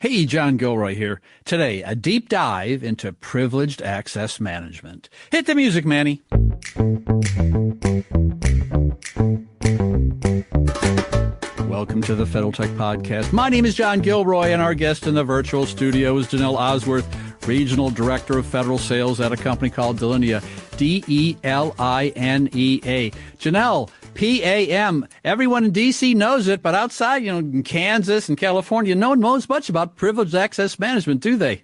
Hey, John Gilroy here. Today, a deep dive into privileged access management. Hit the music, Manny. Welcome to the Federal Tech Podcast. My name is John Gilroy, and our guest in the virtual studio is Ginelle Osworth, Regional Director of Federal Sales at a company called Delinea, Delinea. Ginelle, PAM. Everyone in D.C. knows it, but outside, in Kansas and California, no one knows much about privileged access management, do they?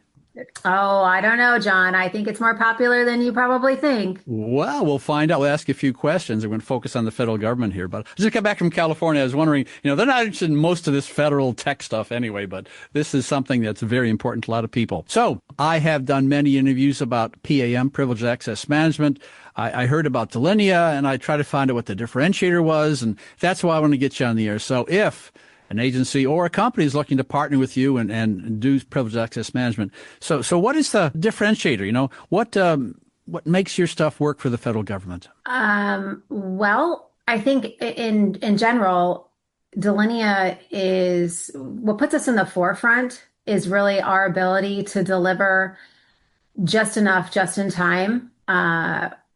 Oh, I don't know, John. I think it's more popular than you probably think. Well, we'll find out. We'll ask you a few questions. We're going to focus on the federal government here. But I just got back from California. I was wondering, they're not interested in most of this federal tech stuff anyway, but this is something that's very important to a lot of people. So I have done many interviews about PAM, privileged access management. I heard about Delinea, and I tried to find out what the differentiator was, and that's why I want to get you on the air. So if an agency or a company is looking to partner with you and do privileged access management. So what is the differentiator? What makes your stuff work for the federal government? Well, I think in general, Delinea is what puts us in the forefront is really our ability to deliver just enough, just in time,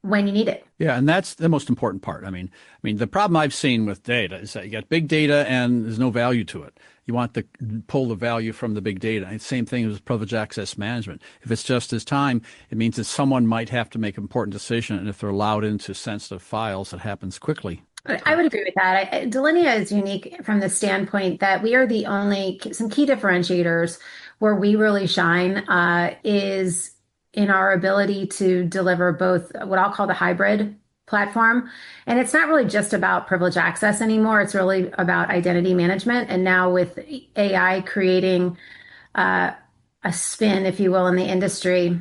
when you need it. Yeah, and that's the most important part. I mean, the problem I've seen with data is that you got big data and there's no value to it. You want to pull the value from the big data. And same thing with privileged access management. If it's just as time, it means that someone might have to make an important decision, and if they're allowed into sensitive files, it happens quickly. I would agree with that. Delinea is unique from the standpoint that we are some key differentiators where we really shine is in our ability to deliver both what I'll call the hybrid platform. And it's not really just about privileged access anymore. It's really about identity management. And now with AI creating a spin, if you will, in the industry,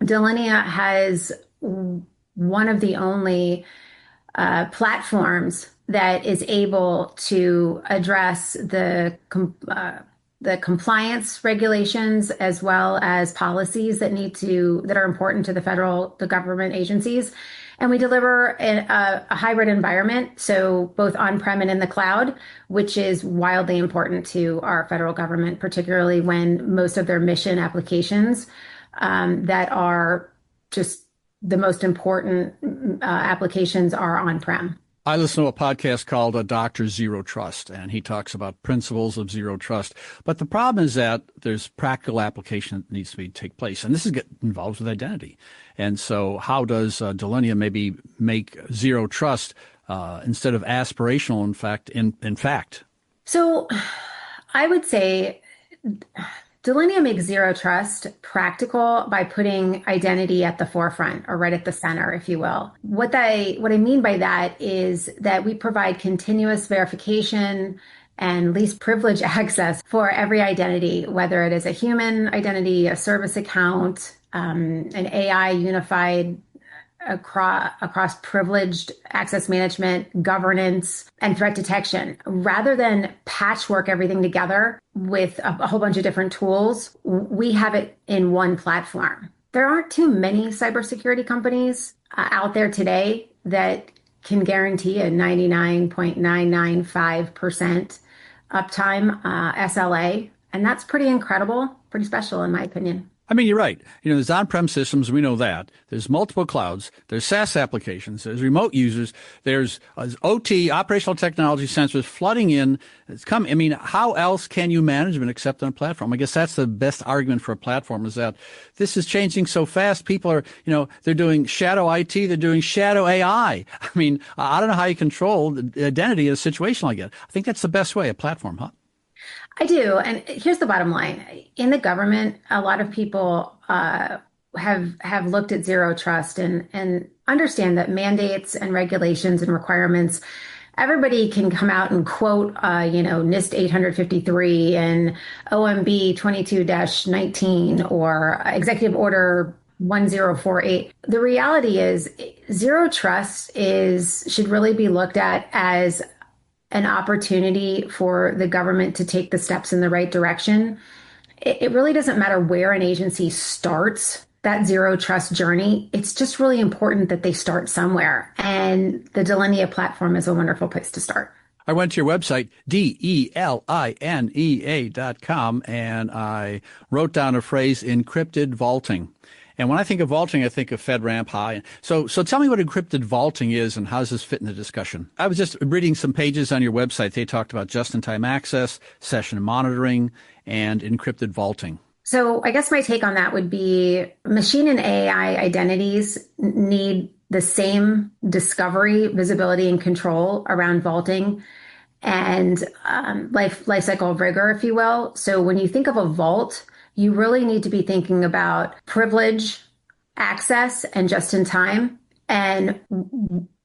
Delinea has one of the only platforms that is able to address the compliance regulations as well as policies that are important to the government agencies. And we deliver a hybrid environment, so both on-prem and in the cloud, which is wildly important to our federal government, particularly when most of their mission applications that are just the most important applications are on-prem. I listen to a podcast called Dr. Zero Trust, and he talks about principles of zero trust. But the problem is that there's practical application that needs to take place, and this is involved with identity. And so how does Delinea maybe make zero trust instead of aspirational, in fact? So I would say Delinea makes zero trust practical by putting identity at the forefront, or right at the center, if you will. What I mean by that is that we provide continuous verification and least privilege access for every identity, whether it is a human identity, a service account, an AI unified across privileged access management, governance, and threat detection. Rather than patchwork everything together with a whole bunch of different tools, we have it in one platform. There aren't too many cybersecurity companies out there today that can guarantee a 99.995% uptime SLA, and that's pretty incredible, pretty special in my opinion. You're right. There's on-prem systems. We know that. There's multiple clouds. There's SaaS applications. There's remote users. There's OT, operational technology sensors flooding in. How else can you manage them except on a platform? I guess that's the best argument for a platform, is that this is changing so fast. People are, they're doing shadow IT. They're doing shadow AI. I don't know how you control the identity in a situation like that. I think that's the best way, a platform, huh? I do. And here's the bottom line. In the government, a lot of people have looked at zero trust and understand that mandates and regulations and requirements, everybody can come out and quote, NIST 853 and OMB 22-19 or Executive Order 1048. The reality is zero trust should really be looked at as an opportunity for the government to take the steps in the right direction. It really doesn't matter where an agency starts that zero trust journey. It's just really important that they start somewhere. And the Delinea platform is a wonderful place to start. I went to your website, DELINEA.com, and I wrote down a phrase, encrypted vaulting. And when I think of vaulting, I think of FedRAMP High. So tell me what encrypted vaulting is and how does this fit in the discussion? I was just reading some pages on your website. They talked about just-in-time access, session monitoring, and encrypted vaulting. So I guess my take on that would be machine and AI identities need the same discovery, visibility, and control around vaulting and life cycle rigor, if you will. So when you think of a vault, you really need to be thinking about privilege, access, and just in time, and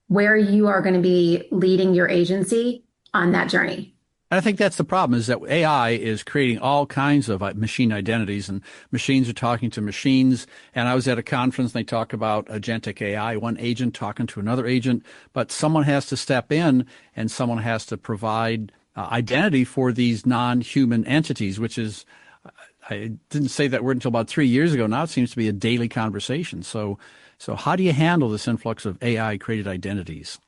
where you are going to be leading your agency on that journey. And I think that's the problem, is that AI is creating all kinds of machine identities, and machines are talking to machines. And I was at a conference and they talk about agentic AI, one agent talking to another agent, but someone has to step in and someone has to provide identity for these non-human entities, which is, I didn't say that word until about 3 years ago. Now it seems to be a daily conversation. So how do you handle this influx of AI created identities?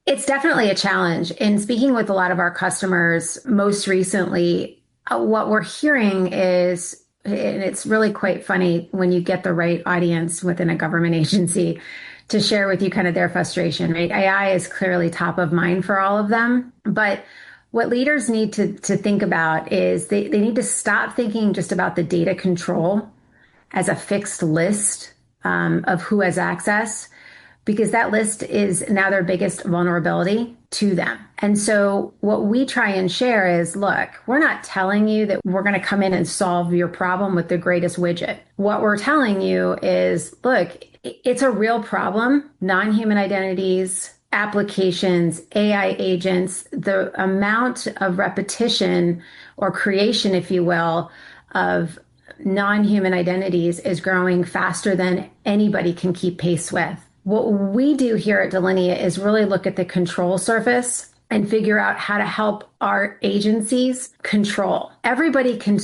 It's definitely a challenge. In speaking with a lot of our customers most recently, what we're hearing is, and it's really quite funny when you get the right audience within a government agency to share with you kind of their frustration, right? AI is clearly top of mind for all of them, but what leaders need to think about is they need to stop thinking just about the data control as a fixed list of who has access, because that list is now their biggest vulnerability to them. And so what we try and share is, look, we're not telling you that we're going to come in and solve your problem with the greatest widget. What we're telling you is, look, it's a real problem. Non-human identities, applications, AI agents, the amount of repetition or creation, if you will, of non-human identities is growing faster than anybody can keep pace with. What we do here at Delinea is really look at the control surface and figure out how to help our agencies control. Everybody can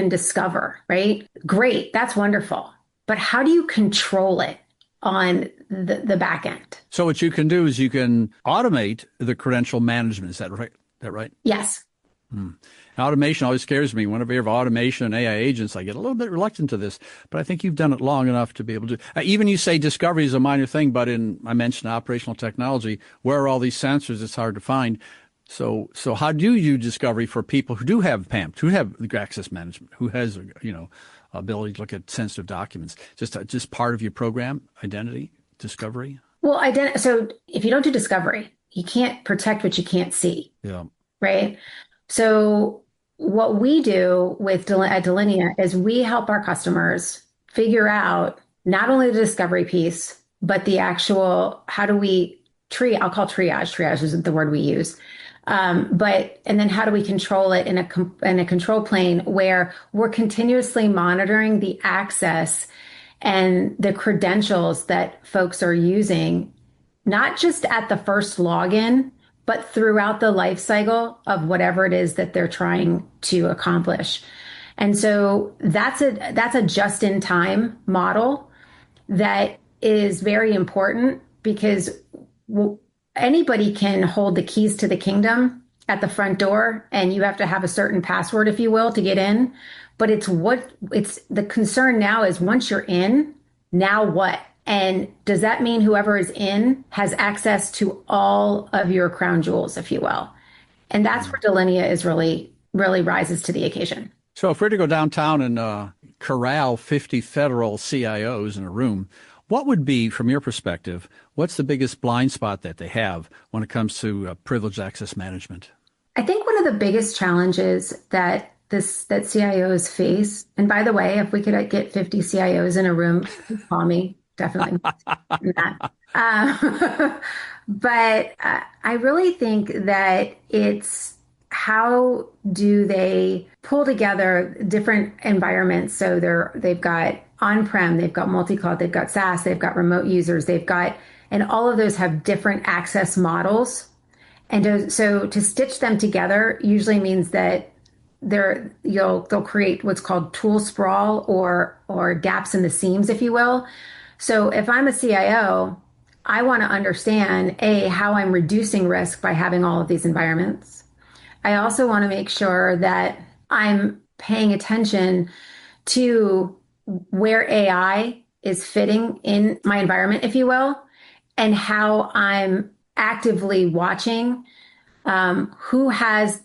discover, right? Great, that's wonderful. But how do you control it on the back end? So what you can do is you can automate the credential management. Is that right? Yes. Automation always scares me. Whenever you have automation and AI agents, I get a little bit reluctant to this, but I think you've done it long enough to be able to. Even you say discovery is a minor thing, but I mentioned operational technology, where are all these sensors? It's hard to find. So how do you do discovery for people who do have PAMP, who have the access management, who has, ability to look at sensitive documents? Just part of your program, identity discovery? Well, so if you don't do discovery, you can't protect what you can't see. Yeah. Right. So what we do at Delinea is we help our customers figure out not only the discovery piece, but the actual, how do we I'll call triage isn't the word we use. And then how do we control it in a control plane where we're continuously monitoring the access and the credentials that folks are using, not just at the first login, but throughout the life cycle of whatever it is that they're trying to accomplish. And so that's a just-in-time model that is very important because anybody can hold the keys to the kingdom at the front door, and you have to have a certain password, if you will, to get in. But it's the concern now is once you're in, now what? And does that mean whoever is in has access to all of your crown jewels, if you will? And that's where Delinea is really rises to the occasion. So if we're to go downtown and corral 50 federal CIOs in a room, what would be, from your perspective, what's the biggest blind spot that they have when it comes to privileged access management? I think one of the biggest challenges that CIOs face, and by the way, if we could get 50 CIOs in a room, call me. Definitely not. But I really think that it's how do they pull together different environments? So they've got on-prem, they've got multi-cloud, they've got SaaS, they've got remote users, and all of those have different access models. And so to stitch them together usually means that they'll create what's called tool sprawl or gaps in the seams, if you will. So if I'm a CIO, I want to understand, A, how I'm reducing risk by having all of these environments. I also want to make sure that I'm paying attention to where AI is fitting in my environment, if you will, and how I'm actively watching who has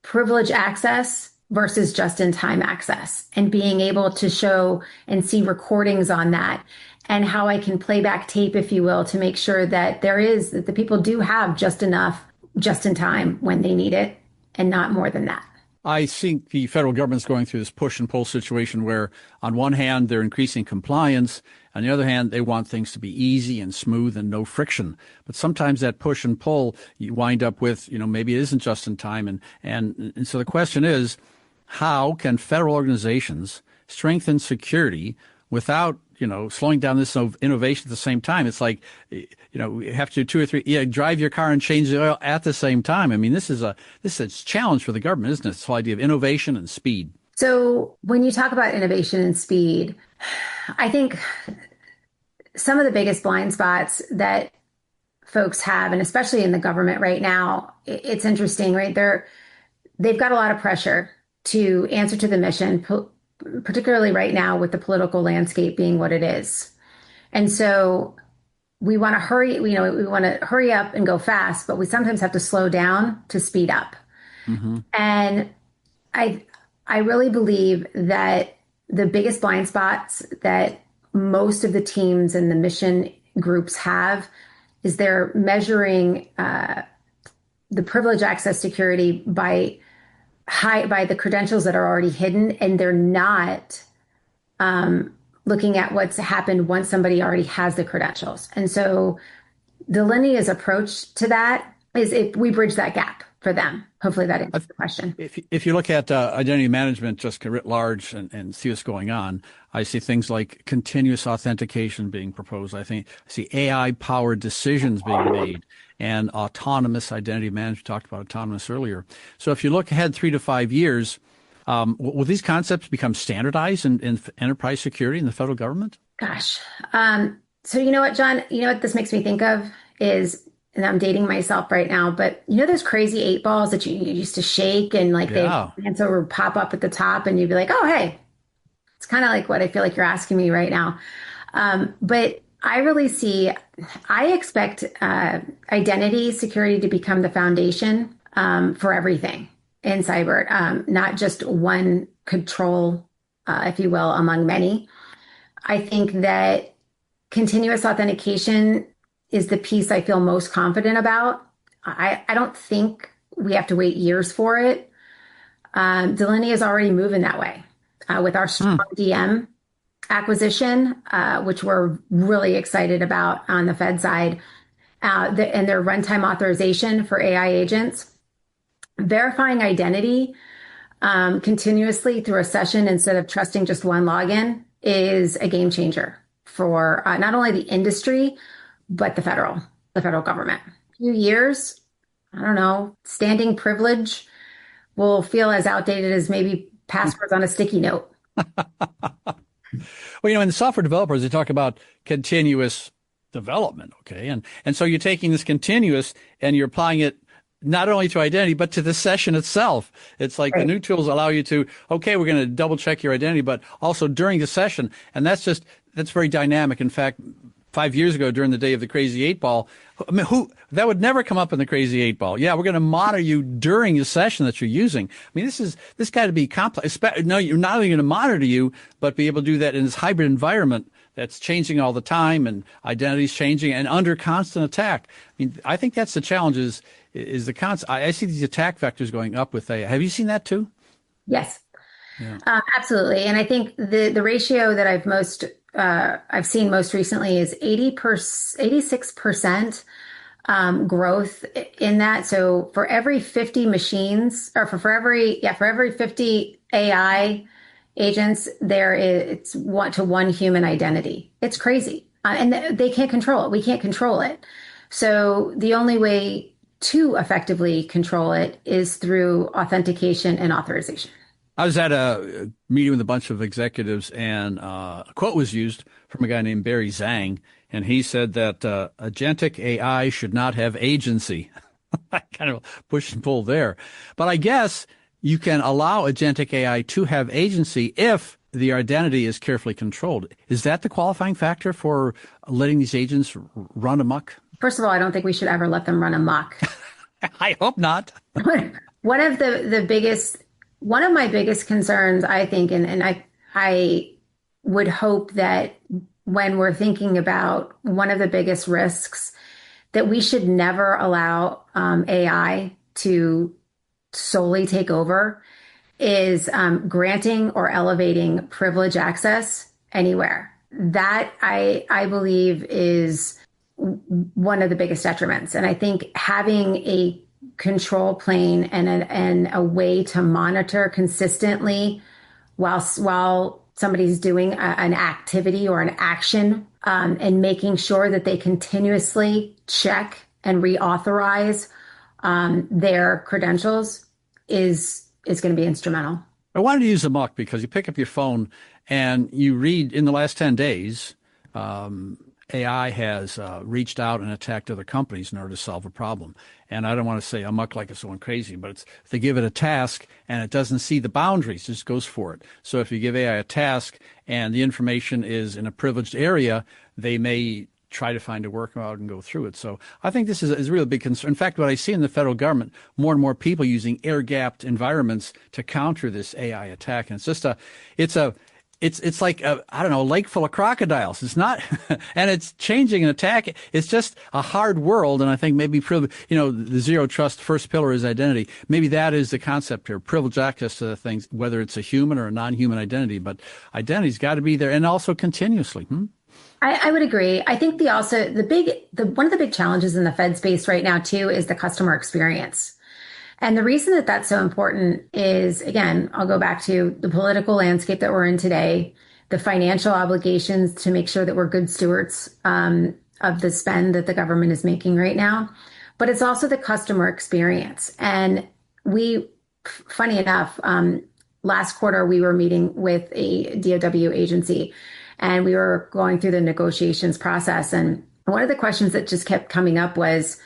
privileged access versus just in time access, and being able to show and see recordings on that, and how I can play back tape, if you will, to make sure that that the people do have just enough just in time when they need it and not more than that. I think the federal government's going through this push and pull situation where, on one hand, they're increasing compliance. On the other hand, they want things to be easy and smooth and no friction. But sometimes that push and pull, you wind up with, maybe it isn't just in time. And so the question is, how can federal organizations strengthen security without, slowing down this innovation at the same time? It's like, you have to do 2 or 3, drive your car and change the oil at the same time. I mean, this is a challenge for the government, isn't it? This whole idea of innovation and speed. So when you talk about innovation and speed, I think some of the biggest blind spots that folks have, and especially in the government right now, it's interesting, right? They've got a lot of pressure to answer to the mission, particularly right now with the political landscape being what it is. And so we want to hurry, we want to hurry up and go fast, but we sometimes have to slow down to speed up. Mm-hmm. And I really believe that the biggest blind spots that most of the teams and the mission groups have is they're measuring the privilege access security by the credentials that are already hidden, and they're not looking at what's happened once somebody already has the credentials. And so Delinea's approach to that is if we bridge that gap for them. Hopefully that answers the question. If you look at identity management just writ large and see what's going on, I see things like continuous authentication being proposed. I see AI-powered decisions being made and autonomous identity management. We talked about autonomous earlier. So if you look ahead 3 to 5 years, will these concepts become standardized in enterprise security in the federal government? Gosh. So you know what, John? You know what this makes me think of is, and I'm dating myself right now, but those crazy 8 balls that you used to shake and the answer would pop up at the top and you'd be like, oh, hey, it's kind of like what I feel like you're asking me right now. But I expect identity security to become the foundation for everything in cyber, not just one control, if you will, among many. I think that continuous authentication is the piece I feel most confident about. I don't think we have to wait years for it. Delinea is already moving that way with our strong DM acquisition, which we're really excited about on the Fed side, and their runtime authorization for AI agents. Verifying identity continuously through a session instead of trusting just one login is a game changer for not only the industry, but the federal government. A few years, I don't know, standing privilege will feel as outdated as maybe passwords on a sticky note. Well, in the software developers, they talk about continuous development. Okay. And so you're taking this continuous and you're applying it not only to identity, but to the session itself. It's like the new tools allow you to, okay, we're going to double check your identity, but also during the session. And that's very dynamic. In fact, 5 years ago, during the day of the crazy 8-ball, that would never come up in the crazy 8-ball. Yeah, we're going to monitor you during the session that you're using. I mean, this got to be complex. No, you're not only going to monitor you, but be able to do that in this hybrid environment that's changing all the time and identities changing and under constant attack. I mean, I think that's the challenge is the constant. I see these attack vectors going up with AI. Have you seen that too? Yes, absolutely. And I think the ratio that I've seen most recently is 86% growth in that. So for every 50 machines, or for every 50 AI agents, it's 1 to 1 human identity. It's crazy, and they can't control it. We can't control it. So the only way to effectively control it is through authentication and authorization. I was at a meeting with a bunch of executives, and a quote was used from a guy named Barry Zhang, and he said that agentic AI should not have agency. Kind of push and pull there. But I guess you can allow agentic AI to have agency if the identity is carefully controlled. Is that the qualifying factor for letting these agents run amok? First of all, I don't think we should ever let them run amok. I hope not. One of one of my biggest concerns, I think, and I would hope that when we're thinking about one of the biggest risks, that we should never allow AI to solely take over, is granting or elevating privilege access anywhere. That I believe is one of the biggest detriments. And I think having a control plane and a way to monitor consistently while somebody's doing an activity or an action, and making sure that they continuously check and reauthorize their credentials is going to be instrumental. I wanted to use amok because you pick up your phone and you read in the last 10 days, AI has reached out and attacked other companies in order to solve a problem. And I don't want to say amok like it's going crazy, but if they give it a task and it doesn't see the boundaries, it just goes for it. So if you give AI a task and the information is in a privileged area, they may try to find a workaround and go through it. So I think this is a real big concern. In fact, what I see in the federal government, more and more people using air-gapped environments to counter this AI attack. And it's like a lake full of crocodiles. It's not, and it's changing an attack. It's just a hard world. And I think maybe, the zero trust first pillar is identity. Maybe that is the concept here. Privileged access to the things, whether it's a human or a non-human identity, but identity's got to be there and also continuously. I would agree. I think one of the big challenges in the Fed space right now too is the customer experience. And the reason that that's so important is, again, I'll go back to the political landscape that we're in today, the financial obligations to make sure that we're good stewards of the spend that the government is making right now. But it's also the customer experience. And funny enough, last quarter, we were meeting with a DOW agency and we were going through the negotiations process. And one of the questions that just kept coming up was,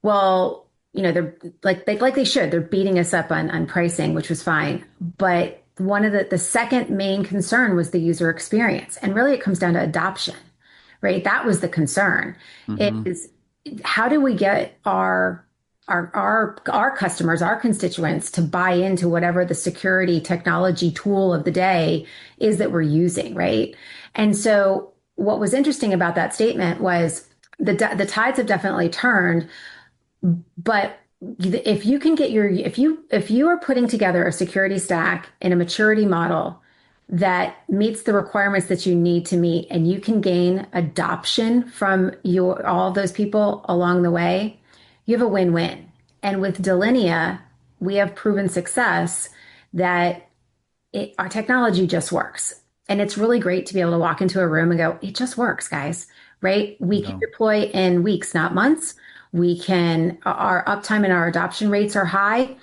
well, they're like they should. They're beating us up on pricing, which was fine. But one of the second main concern was the user experience. And really it comes down to adoption, right? That was the concern. Mm-hmm. Is how do we get our customers, our constituents to buy into whatever the security technology tool of the day is that we're using, right? And so what was interesting about that statement was the tides have definitely turned. But if you can get if you are putting together a security stack in a maturity model that meets the requirements that you need to meet, and you can gain adoption from all of those people along the way, you have a win-win. And with Delinea, we have proven success that our technology just works. And it's really great to be able to walk into a room and go, it just works, guys, right? We can deploy in weeks, not months. Our uptime and our adoption rates are high,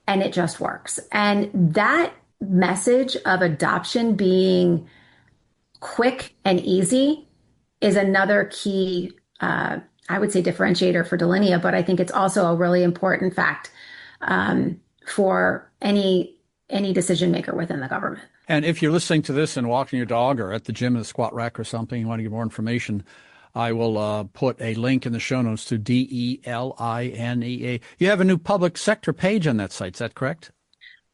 and it just works. And that message of adoption being quick and easy is another key, I would say, differentiator for Delinea, but I think it's also a really important fact for any decision maker within the government. And if you're listening to this and walking your dog or at the gym in the squat rack or something, you want to get more information, I will put a link in the show notes to Delinea. You have a new public sector page on that site. Is that correct?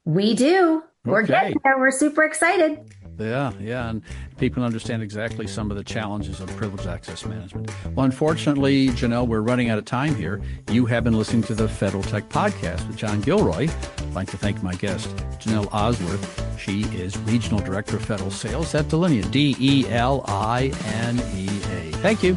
We do. We're getting there. We're super excited. Yeah. And people understand exactly some of the challenges of privileged access management. Well, unfortunately, Ginelle, we're running out of time here. You have been listening to the Federal Tech Podcast with John Gilroy. I'd like to thank my guest, Danelle Osworth. She is Regional Director of Federal Sales at Delinea, Delinea. Thank you.